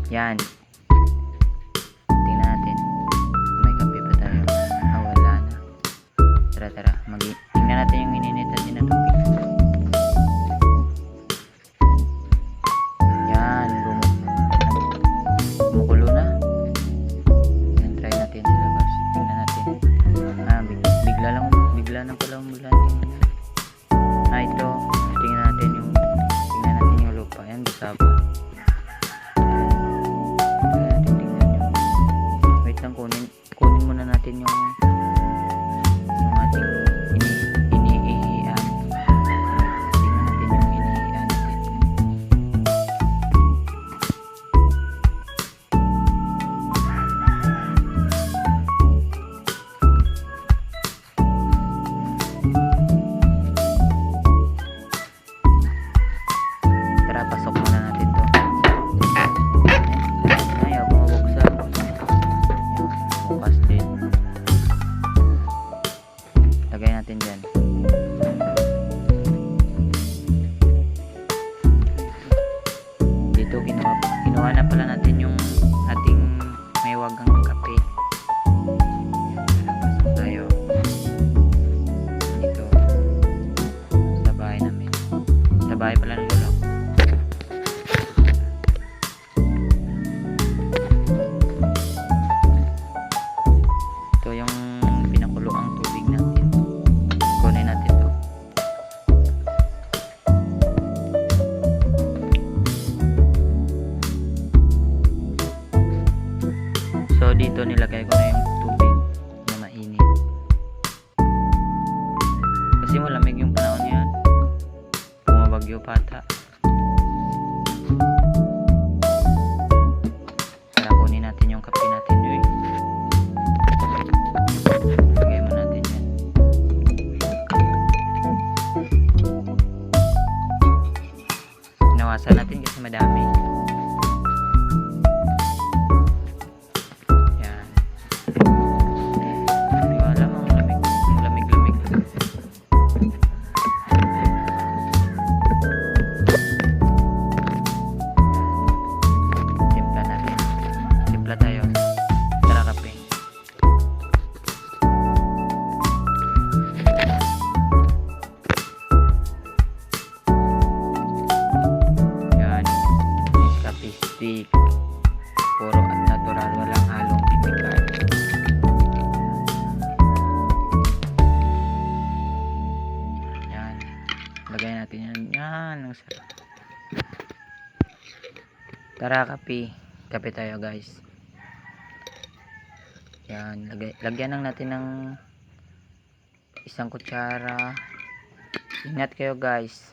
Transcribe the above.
Yan. Tingnan natin. May kape pa tayo. Wala na. Tara, tara. Tingnan natin yung ininit natin na tubig. Yan. Kumukulo na. Yan. Try natin sa labas. Tingnan natin. Bigla lang pala umulan. Ito. Tingnan natin yung lupa. Yan. Basa pa. Kunin muna natin yung ating iniihian. Tingnan natin yung iniihian natin. Tara, pasok muna natin to. Ayaw bumabuksan. Bukas din. Lagay natin dyan. Dito kinuha na pala natin yung ating may wagang kape. Pasok tayo dito sa bahay namin. Sa bahay pala ng lolo. Ito yung pinakulo ang tubig natin. Kunin natin to. So dito nilagay ko na yung tubig na mainit. Kasi malamig yung panahon yan. Bumabagyo pa ata. Tara, kunin natin yung kape natin. Lagay mo natin yan. Nawasan natin kasi madami. Yan. Wala mo, lamig-lamig. Timpla natin. Timpla tayo. Tara, kape. Stick, puro at natural, walang halong chemical. Yan, lagay natin yan. Ang sarap. Tara, kape tayo guys. Yan, lagyan lang natin ng isang kutsara. Ingat kayo guys.